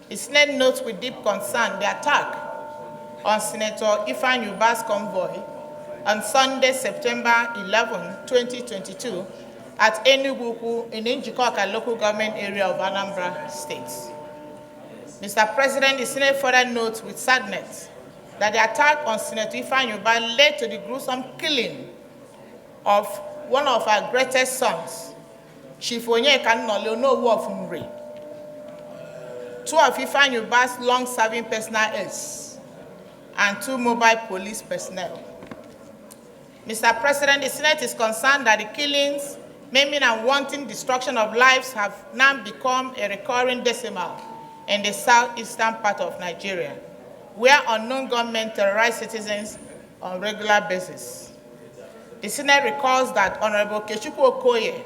The Senate notes with deep concern the attack on Senator Ifeanyi's convoy on Sunday, September 11, 2022, at Enugu in Njikoka local government area of Anambra State. Mr. President, the Senate further notes with sadness that the attack on Senator Ifeanyi led to the gruesome killing of one of our greatest sons, Chief Onyeka Nnọli of Umri, two of Ifeanyi's long-serving personal aides, and two mobile police personnel. Mr. President, the Senate is concerned that the killings, maiming and wanton destruction of lives have now become a recurring decimal in the southeastern part of Nigeria, where unknown gunmen terrorize citizens on a regular basis. The Senate recalls that Honorable Kechukwu Okoye,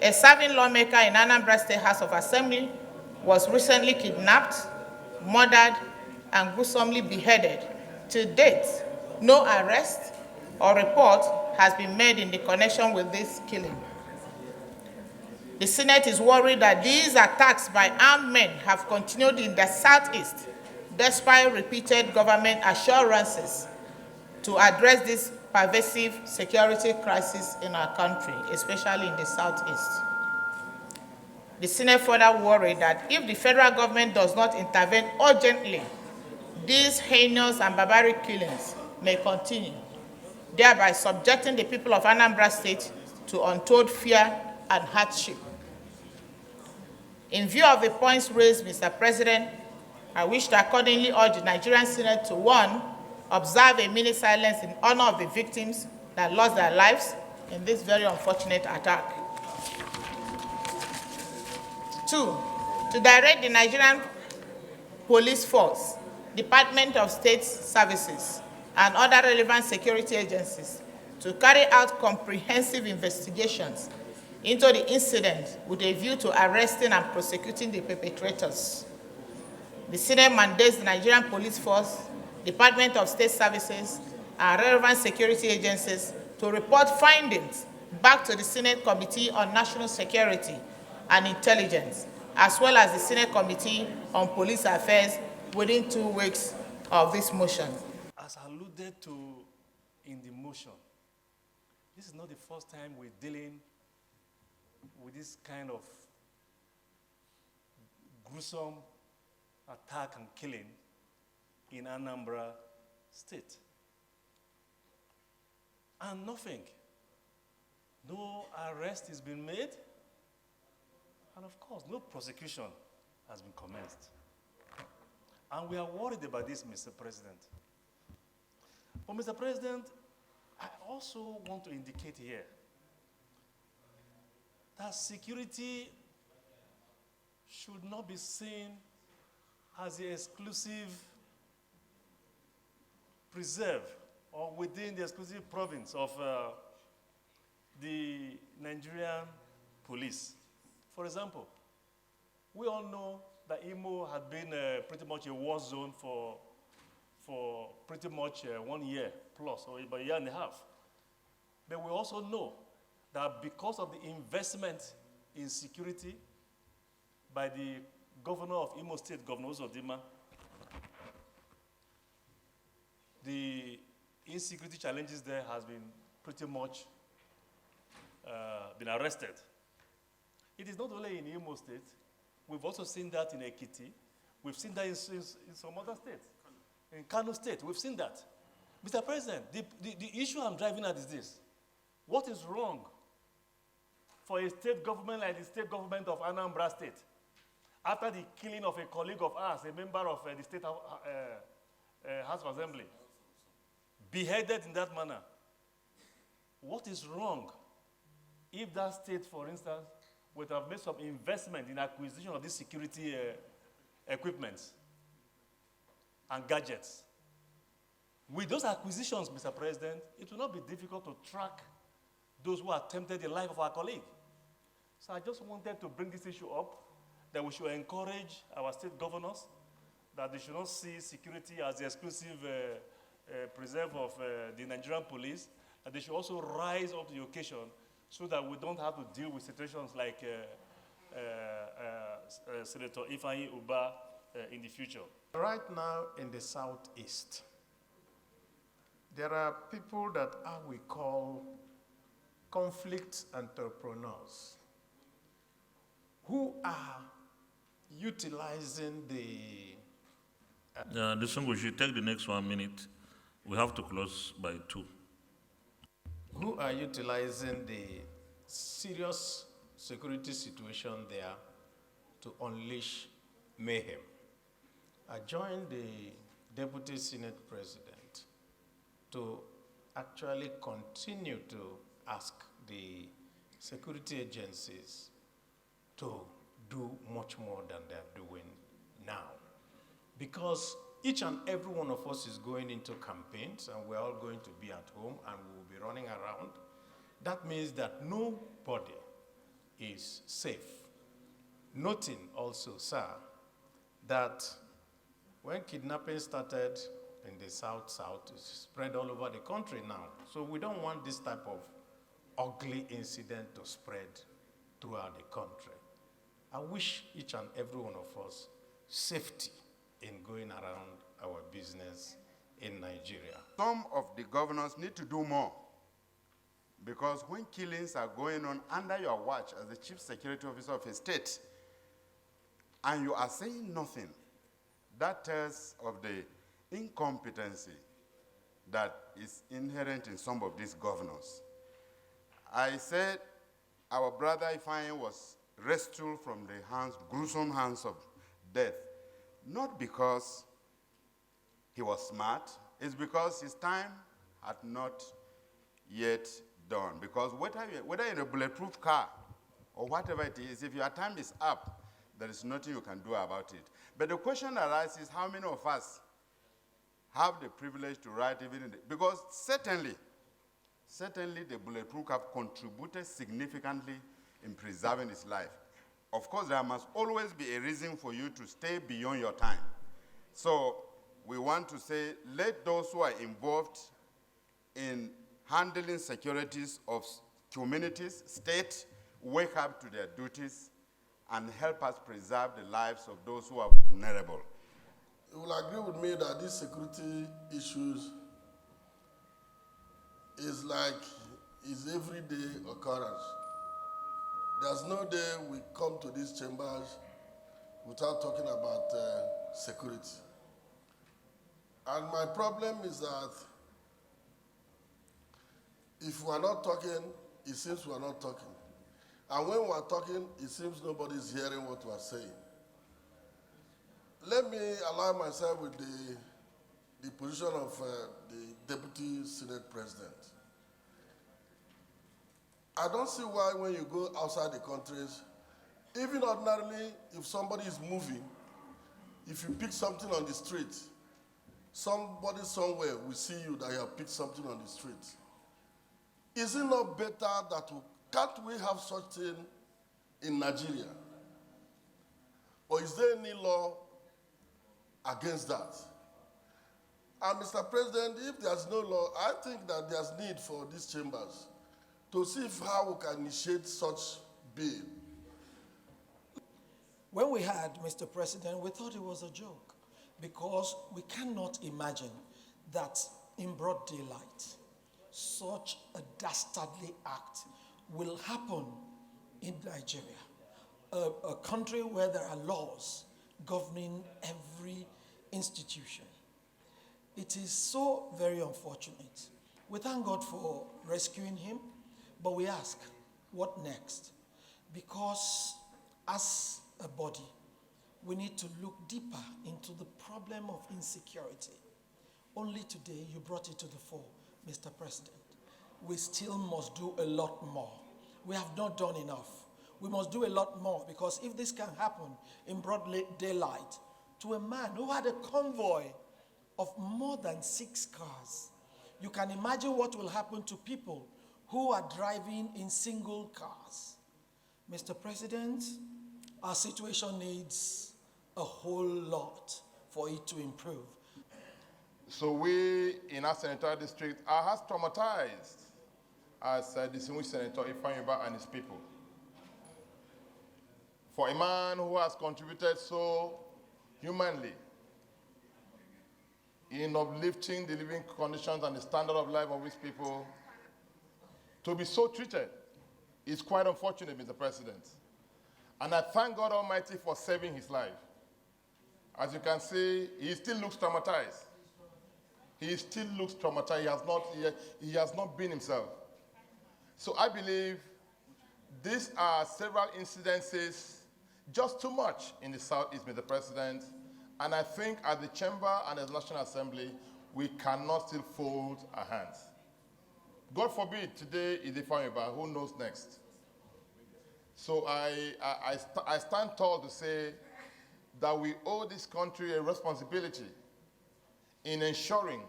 a serving lawmaker in Anambra State House of Assembly, was recently kidnapped, murdered, and gruesomely beheaded. To date, no arrest or report has been made in the connection with this killing. The Senate is worried that these attacks by armed men have continued in the Southeast, despite repeated government assurances to address this pervasive security crisis in our country, especially in the Southeast. The Senate further worried that if the federal government does not intervene urgently, these heinous and barbaric killings may continue, thereby subjecting the people of Anambra State to untold fear and hardship. In view of the points raised, Mr. President, I wish to accordingly urge the Nigerian Senate to, 1, observe a minute silence in honor of the victims that lost their lives in this very unfortunate attack. 2, to direct the Nigerian Police Force, Department of State Services, and other relevant security agencies to carry out comprehensive investigations into the incident with a view to arresting and prosecuting the perpetrators. The Senate mandates the Nigerian Police Force, Department of State Services, and relevant security agencies to report findings back to the Senate Committee on National Security and Intelligence, as well as the Senate Committee on Police Affairs within 2 weeks of this motion. As alluded to in the motion, this is not the first time we're dealing with this kind of gruesome attack and killing in Anambra State. And nothing. No arrest has been made. And of course, no prosecution has been commenced. And we are worried about this, Mr. President. But Mr. President, I also want to indicate here that security should not be seen as the exclusive preserve or within the exclusive province of the Nigerian police. For example, we all know that Imo had been pretty much a war zone for pretty much 1 year plus, or about a year and a half. But we also know that because of the investment in security by the governor of Imo State, Governor Uzodimma, the insecurity challenges there has been pretty much been arrested. It is not only in Imo State. We've also seen that in Ekiti. We've seen that in some other states. In Kano State, we've seen that. Mr. President, the issue I'm driving at is this. What is wrong for a state government like the state government of Anambra State, after the killing of a colleague of ours, a member of the State House of Assembly, beheaded in that manner? What is wrong if that state, for instance, would have made some investment in acquisition of these security equipment and gadgets? With those acquisitions, Mr. President, it will not be difficult to track those who attempted the life of our colleague. So I just wanted to bring this issue up, that we should encourage our state governors, that they should not see security as the exclusive preserve of the Nigerian police, and they should also rise up to the occasion so that we don't have to deal with situations like Senator Ifeanyi Uba in the future? Right now in the Southeast, there are people that we call conflict entrepreneurs who are utilizing the... Distinguished, take the next 1 minute. We have to close by 2. Who are utilizing the serious security situation there to unleash mayhem. I joined the Deputy Senate President to actually continue to ask the security agencies to do much more than they're doing now. Because each and every one of us is going into campaigns, and we're all going to be at home, and we will be running around. That means that nobody is safe. Noting also, sir, that when kidnapping started in the South, it's spread all over the country now. So we don't want this type of ugly incident to spread throughout the country. I wish each and every one of us safety in going around our business in Nigeria. Some of the governors need to do more, because when killings are going on under your watch as the chief security officer of a state, and you are saying nothing, that tells of the incompetency that is inherent in some of these governors. I said our brother Ifeanyi was rescued from the hands, gruesome hands of death, not because he was smart, it's because his time had not yet done. Because whether in a bulletproof car or whatever it is, if your time is up, there is nothing you can do about it. But the question arises, how many of us have the privilege to ride even in the, because certainly the bulletproof car contributed significantly in preserving his life. Of course, there must always be a reason for you to stay beyond your time. So we want to say, let those who are involved in handling securities of communities, state, wake up to their duties and help us preserve the lives of those who are vulnerable. You will agree with me that these security issues is everyday occurrence. There's no day we come to these chambers without talking about security. And my problem is that if we are not talking, it seems we are not talking. And when we are talking, it seems nobody's hearing what we are saying. Let me align myself with the position of the Deputy Senate President. I don't see why when you go outside the countries, even ordinarily, if somebody is moving, if you pick something on the street, somebody somewhere will see you that you have picked something on the street. Is it not better that can't we have such thing in Nigeria? Or is there any law against that? And Mr. President, if there's no law, I think that there's need for these chambers to see how we can initiate such bill. When we had Mr. President, we thought it was a joke, because we cannot imagine that in broad daylight, such a dastardly act will happen in Nigeria, a country where there are laws governing every institution. It is so very unfortunate. We thank God for rescuing him, but we ask, what next? Because as a body, we need to look deeper into the problem of insecurity. Only today you brought it to the fore, Mr. President. We still must do a lot more. We have not done enough. We must do a lot more, because if this can happen in broad daylight to a man who had a convoy of more than 6 cars, you can imagine what will happen to people who are driving in single cars. Mr. President, our situation needs a whole lot for it to improve. So we in our senatorial district are as traumatized as distinguished Senator Ifeanyi and his people. For a man who has contributed so humanly in uplifting the living conditions and the standard of life of his people, to be so treated is quite unfortunate, Mr. President. And I thank God Almighty for saving his life. As you can see, he still looks traumatized. He still looks traumatized. He has not been himself. So I believe these are several incidences, just too much in the Southeast, Mr. President. And I think at the Chamber and as National Assembly, we cannot still fold our hands. God forbid today is Ifeanyi, who knows next? So I stand tall to say that we owe this country a responsibility in ensuring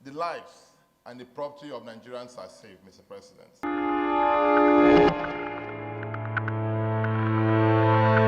the lives and the property of Nigerians are safe, Mr. President.